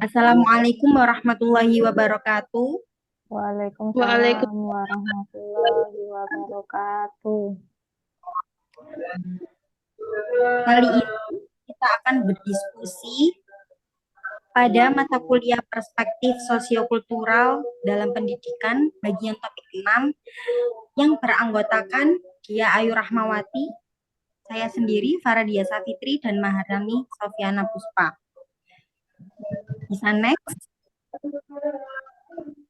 Assalamualaikum warahmatullahi wabarakatuh. Waalaikumsalam Waalaikumsalam. warahmatullahi wabarakatuh. Kali ini kita akan berdiskusi pada mata kuliah perspektif sosiokultural dalam pendidikan bagian topik 6 yang beranggotakan Dia Ayu Rahmawati, saya sendiri Faradia Safitri dan Maharani Sofiana Puspa. Bisa next.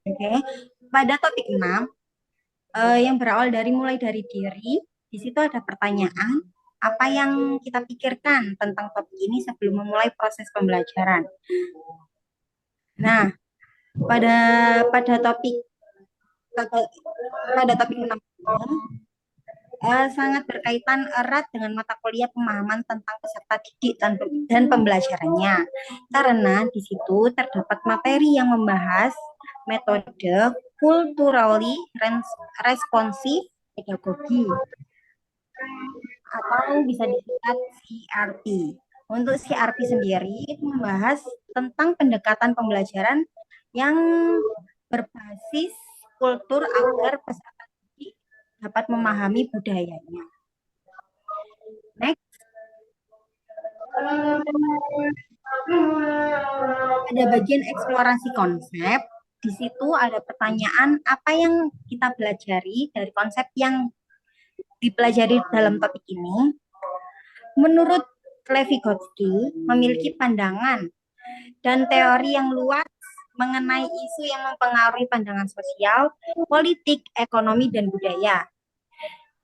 Oke. Pada topik 6 yang berawal mulai dari diri, di situ ada pertanyaan apa yang kita pikirkan tentang topik ini sebelum memulai proses pembelajaran. Nah, pada pada topik pada topik 6 sangat berkaitan erat dengan mata kuliah pemahaman tentang peserta didik dan pembelajarannya. Karena di situ terdapat materi yang membahas metode culturally responsive pedagogi atau bisa disingkat CRP. Untuk CRP sendiri itu membahas tentang pendekatan pembelajaran yang berbasis kultur agar peserta didik dapat memahami budayanya. Next, ada bagian eksplorasi konsep. Di situ ada pertanyaan apa yang kita pelajari dari konsep yang dipelajari dalam topik ini. Menurut Levygotsky memiliki pandangan dan teori yang luas mengenai isu yang mempengaruhi pandangan sosial, politik, ekonomi, dan budaya.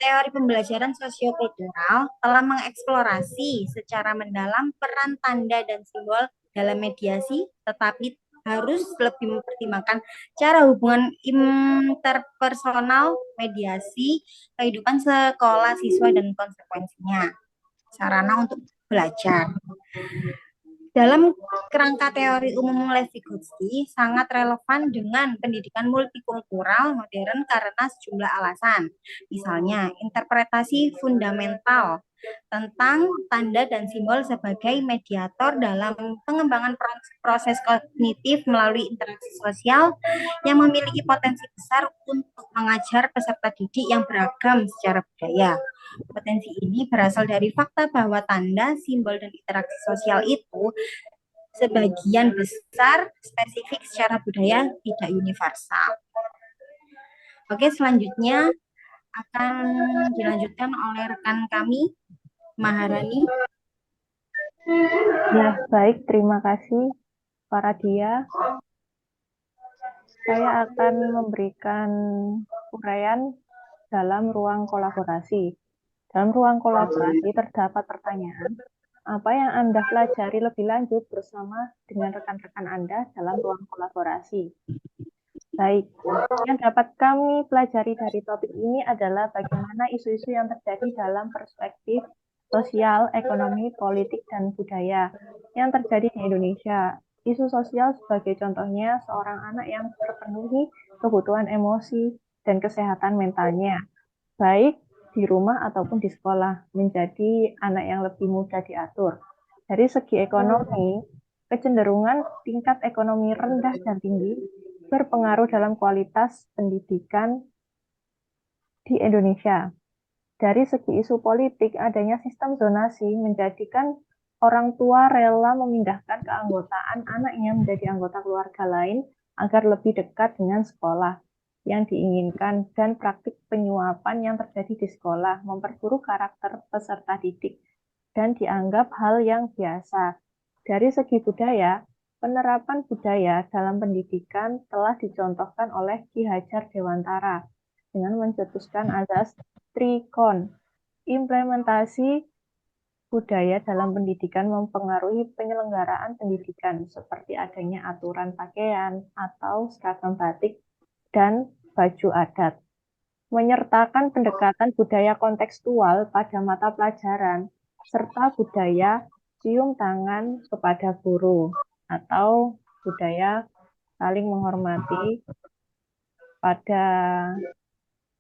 Teori pembelajaran sosiokultural telah mengeksplorasi secara mendalam peran tanda dan simbol dalam mediasi, tetapi harus lebih mempertimbangkan cara hubungan interpersonal, mediasi, kehidupan sekolah siswa, dan konsekuensinya. Sarana untuk belajar. Dalam kerangka teori umum Levygotsky sangat relevan dengan pendidikan multikultural modern karena sejumlah alasan. Misalnya, interpretasi fundamental tentang tanda dan simbol sebagai mediator dalam pengembangan proses kognitif melalui interaksi sosial yang memiliki potensi besar untuk mengajar peserta didik yang beragam secara budaya. Potensi ini berasal dari fakta bahwa tanda, simbol, dan interaksi sosial itu sebagian besar spesifik secara budaya, tidak universal. Oke, selanjutnya akan dilanjutkan oleh rekan kami, Maharani. Ya, baik, terima kasih Faradia. Saya akan memberikan uraian dalam ruang kolaborasi. Dalam ruang kolaborasi terdapat pertanyaan, apa yang Anda pelajari lebih lanjut bersama dengan rekan-rekan Anda dalam ruang kolaborasi? Baik, yang dapat kami pelajari dari topik ini adalah bagaimana isu-isu yang terjadi dalam perspektif sosial, ekonomi, politik, dan budaya yang terjadi di Indonesia. Isu sosial sebagai contohnya seorang anak yang terpenuhi kebutuhan emosi dan kesehatan mentalnya, baik di rumah ataupun di sekolah, menjadi anak yang lebih mudah diatur. Dari segi ekonomi, kecenderungan tingkat ekonomi rendah dan tinggi berpengaruh dalam kualitas pendidikan di Indonesia. Dari segi isu politik, adanya sistem zonasi menjadikan orang tua rela memindahkan keanggotaan anaknya menjadi anggota keluarga lain agar lebih dekat dengan sekolah yang diinginkan, dan praktik penyuapan yang terjadi di sekolah memperburuk karakter peserta didik dan dianggap hal yang biasa. Dari segi budaya, penerapan budaya dalam pendidikan telah dicontohkan oleh Ki Hajar Dewantara dengan mencetuskan azas Trikon. Implementasi budaya dalam pendidikan mempengaruhi penyelenggaraan pendidikan seperti adanya aturan pakaian atau seragam batik dan baju adat. Menyertakan pendekatan budaya kontekstual pada mata pelajaran serta budaya cium tangan kepada guru atau budaya saling menghormati pada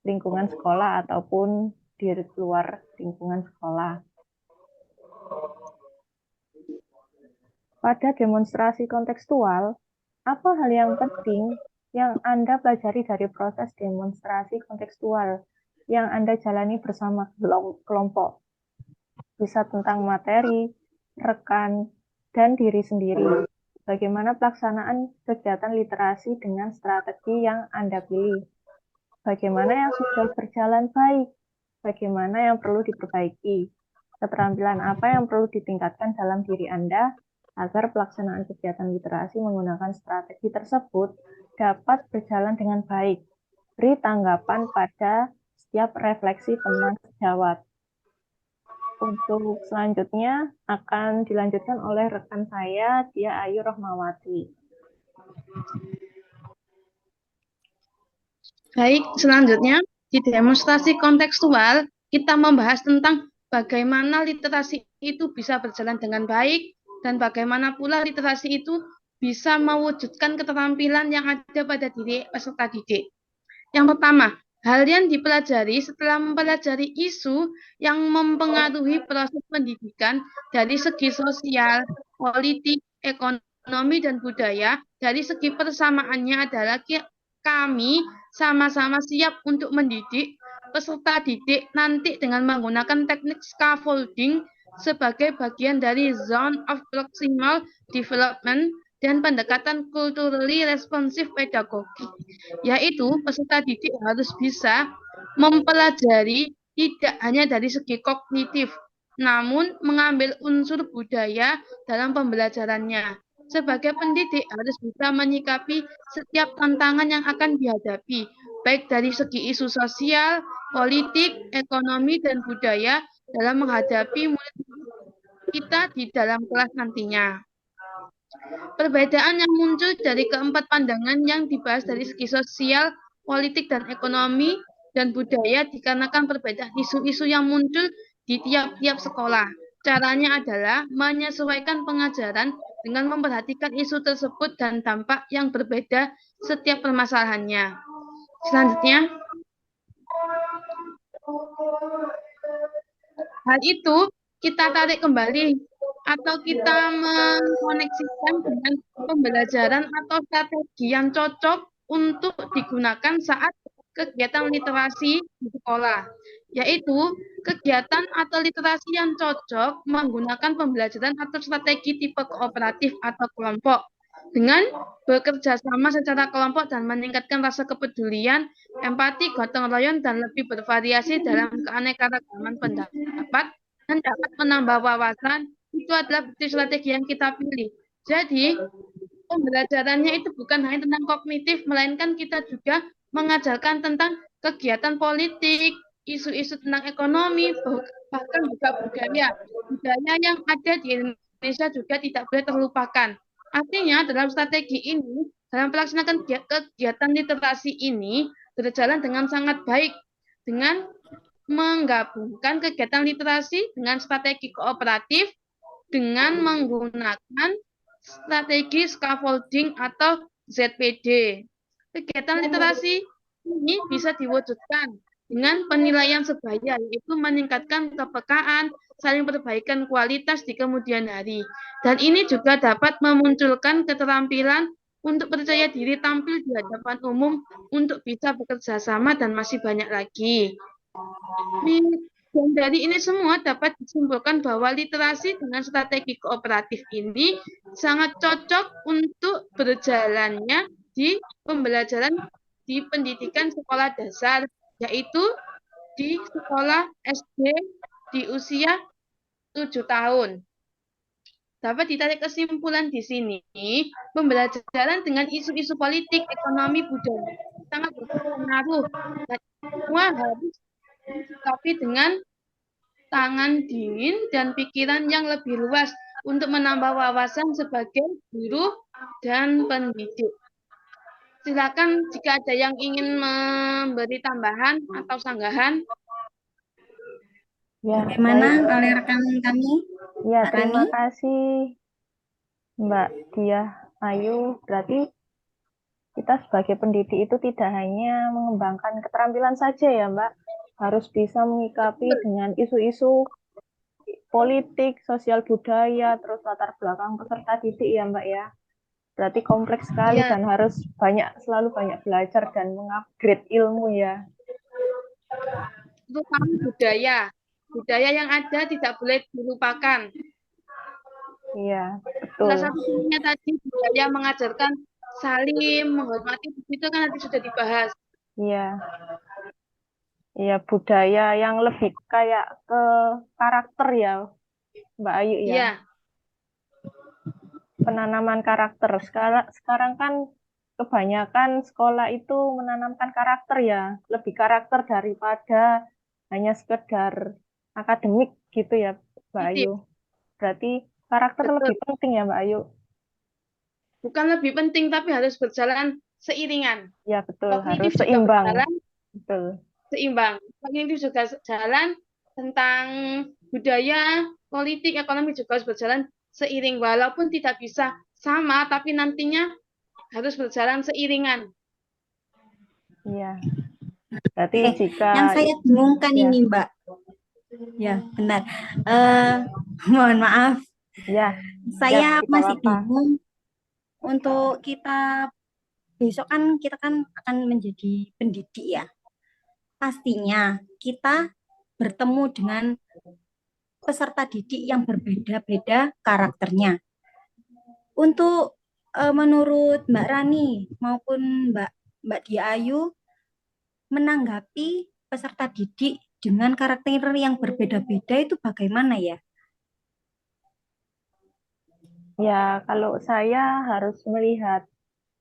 lingkungan sekolah ataupun di luar lingkungan sekolah. Pada demonstrasi kontekstual, apa hal yang penting yang Anda pelajari dari proses demonstrasi kontekstual yang Anda jalani bersama kelompok? Bisa tentang materi, rekan, dan diri sendiri. Bagaimana pelaksanaan kegiatan literasi dengan strategi yang Anda pilih? Bagaimana yang sudah berjalan baik? Bagaimana yang perlu diperbaiki? Keterampilan apa yang perlu ditingkatkan dalam diri Anda agar pelaksanaan kegiatan literasi menggunakan strategi tersebut dapat berjalan dengan baik? Beri tanggapan pada setiap refleksi teman sejawat. Untuk selanjutnya akan dilanjutkan oleh rekan saya, Dia Ayu Rohmawati. Baik, selanjutnya di demonstrasi kontekstual kita membahas tentang bagaimana literasi itu bisa berjalan dengan baik dan bagaimana pula literasi itu bisa mewujudkan keterampilan yang ada pada diri peserta didik. Yang pertama, hal yang dipelajari setelah mempelajari isu yang mempengaruhi proses pendidikan dari segi sosial, politik, ekonomi, dan budaya. Dari segi persamaannya adalah kami sama-sama siap untuk mendidik peserta didik nanti dengan menggunakan teknik scaffolding sebagai bagian dari zone of proximal development dan pendekatan culturally responsive pedagogi, yaitu peserta didik harus bisa mempelajari tidak hanya dari segi kognitif, namun mengambil unsur budaya dalam pembelajarannya. Sebagai pendidik harus bisa menyikapi setiap tantangan yang akan dihadapi, baik dari segi isu sosial, politik, ekonomi, dan budaya dalam menghadapi murid kita di dalam kelas nantinya. Perbedaan yang muncul dari keempat pandangan yang dibahas dari segi sosial, politik, dan ekonomi, dan budaya dikarenakan perbedaan isu-isu yang muncul di tiap-tiap sekolah. Caranya adalah menyesuaikan pengajaran dengan memperhatikan isu tersebut dan dampak yang berbeda setiap permasalahannya. Selanjutnya, hal itu kita tarik kembali atau kita mengkoneksikan dengan pembelajaran atau strategi yang cocok untuk digunakan saat kegiatan literasi di sekolah, yaitu kegiatan atau literasi yang cocok menggunakan pembelajaran atau strategi tipe kooperatif atau kelompok dengan bekerja sama secara kelompok dan meningkatkan rasa kepedulian, empati, gotong royong, dan lebih bervariasi dalam keanekaragaman pendapat dan dapat menambah wawasan. Itu adalah strategi yang kita pilih. Jadi, pembelajarannya itu bukan hanya tentang kognitif, melainkan kita juga mengajarkan tentang kegiatan politik, isu-isu tentang ekonomi, bahkan juga budaya. Budaya yang ada di Indonesia juga tidak boleh terlupakan. Artinya, dalam strategi ini, dalam pelaksanaan kegiatan literasi ini, berjalan dengan sangat baik, dengan menggabungkan kegiatan literasi dengan strategi kooperatif, dengan menggunakan strategi scaffolding atau ZPD. Kegiatan literasi ini bisa diwujudkan dengan penilaian sebaya, yaitu meningkatkan kepekaan, saling perbaikan kualitas di kemudian hari. Dan ini juga dapat memunculkan keterampilan untuk percaya diri tampil di hadapan umum, untuk bisa bekerja sama, dan masih banyak lagi. Dan dari ini semua dapat disimpulkan bahwa literasi dengan strategi kooperatif ini sangat cocok untuk berjalannya di pembelajaran di pendidikan sekolah dasar, yaitu di sekolah SD di usia 7 tahun. Dapat ditarik kesimpulan di sini, pembelajaran dengan isu-isu politik, ekonomi, budaya sangat berpengaruh dan semua harus disikapi dengan tangan dingin dan pikiran yang lebih luas untuk menambah wawasan sebagai guru dan pendidik. Silakan jika ada yang ingin memberi tambahan atau sanggahan. Ya, Bagaimana baik. oleh rekan kami? Ya, Mbak terima Rani? kasih Mbak Dia Ayu. Berarti kita sebagai pendidik itu tidak hanya mengembangkan keterampilan saja ya Mbak, harus bisa menyikapi dengan isu-isu politik, sosial budaya, terus latar belakang peserta didik ya Mbak ya. Berarti kompleks sekali Iya, dan harus selalu banyak belajar dan mengupgrade ilmu ya. terutama budaya. Budaya yang ada tidak boleh dilupakan. Iya, Salah betul. satu contohnya tadi budaya mengajarkan saling menghormati, itu kan nanti sudah dibahas. Iya. Iya, budaya yang lebih kayak ke karakter ya, Mbak Ayu ya. Iya, Penanaman karakter. Sekarang kan kebanyakan sekolah itu menanamkan karakter ya, lebih karakter daripada hanya sekedar akademik gitu ya, Mbak positif. Ayu. Berarti karakter Betul. lebih penting ya, Mbak Ayu. Bukan lebih penting, tapi harus berjalan seiringan. Ya, betul, harus Kognitif juga seimbang. berjalan Betul. seimbang. Kognitif juga jalan tentang budaya, politik, ekonomi juga harus berjalan seiring. Walaupun tidak bisa sama, tapi nantinya harus berjalan seiringan. Iya. Berarti Oke, jika yang saya bingungkan ya, ini Mbak. Ya, benar. Mohon maaf, ya, saya tidak masih apa-apa. bingung untuk kita besok kita kan akan menjadi pendidik ya. Pastinya kita bertemu dengan peserta didik yang berbeda-beda karakternya. Untuk menurut Mbak Rani maupun Mbak Dia Ayu menanggapi peserta didik dengan karakter yang berbeda-beda itu bagaimana ya? Ya, kalau saya harus melihat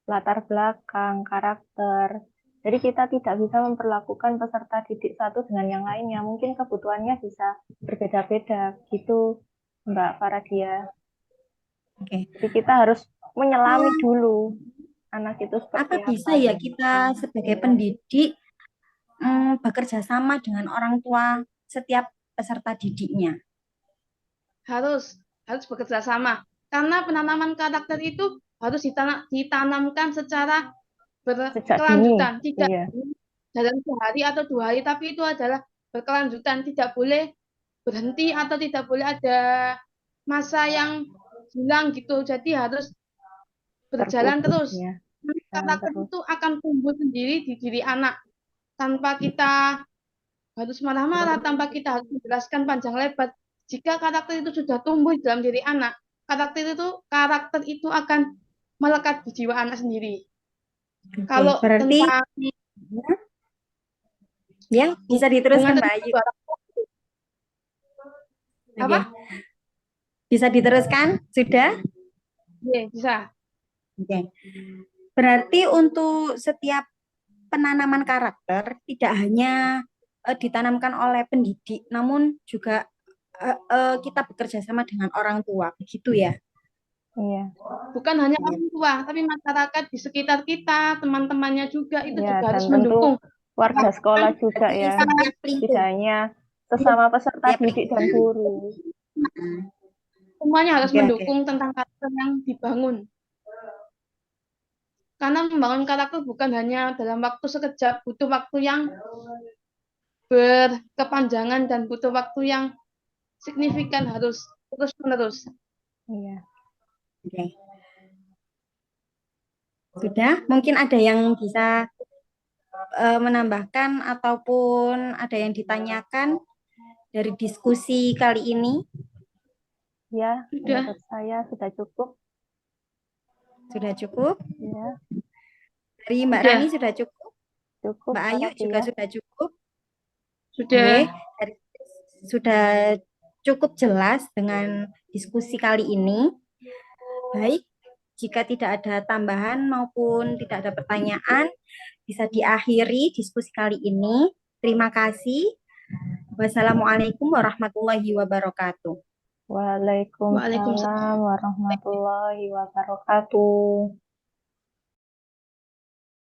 latar belakang, karakter. Jadi kita tidak bisa memperlakukan peserta didik satu dengan yang lainnya. Mungkin kebutuhannya bisa berbeda-beda, gitu Mbak Faradia. Oke. Jadi kita harus menyelami dulu anak itu Apa seperti bisa apa. ya kita sebagai pendidik bekerja sama dengan orang tua setiap peserta didiknya? Harus bekerja sama. Karena penanaman karakter itu harus ditanamkan secara Sejak dini. berkelanjutan, tidak Iya, dalam sehari atau 2 hari, tapi itu adalah berkelanjutan, tidak boleh berhenti atau tidak boleh ada masa yang hilang gitu. Jadi harus berjalan terputus terus. ya. Jalan Karakter terus. itu akan tumbuh sendiri di diri anak tanpa kita harus marah-marah, tanpa kita harus menjelaskan panjang lebar. Jika karakter itu sudah tumbuh di dalam diri anak, karakter itu akan melekat di jiwa anak sendiri. Oke, Kalau berarti tentang ya bisa hubungan diteruskan Mbak tentang Ayu. orang Oke, apa? bisa diteruskan? Sudah? Iya, bisa. Oke. Berarti untuk setiap penanaman karakter tidak hanya ditanamkan oleh pendidik, namun juga kita bekerja sama dengan orang tua, begitu ya? Iya. Bukan hanya Iya. orang tua, tapi masyarakat di sekitar kita, teman-temannya juga itu Ya, juga dan harus tentu mendukung. warga sekolah juga Berarti ya. setiap Tidak lingkup, hanya sesama peserta setiap didik dan lingkungan. guru. Semuanya harus Oke, oke. mendukung tentang karakter yang dibangun. Karena membangun karakter bukan hanya dalam waktu sekejap, butuh waktu yang berkepanjangan dan butuh waktu yang signifikan, harus terus-menerus. Iya. Oke. Sudah, mungkin ada yang bisa menambahkan ataupun ada yang ditanyakan dari diskusi kali ini? Ya, Sudah. menurut saya sudah cukup. Sudah cukup? Ya, Dari Mbak Sudah. Rani sudah cukup? cukup Mbak Ayu juga Faradia. sudah cukup? Sudah. Oke, sudah cukup jelas dengan diskusi kali ini. Baik, jika tidak ada tambahan maupun tidak ada pertanyaan, bisa diakhiri diskusi kali ini. Terima kasih. Wassalamualaikum warahmatullahi wabarakatuh. Waalaikumsalam warahmatullahi wabarakatuh.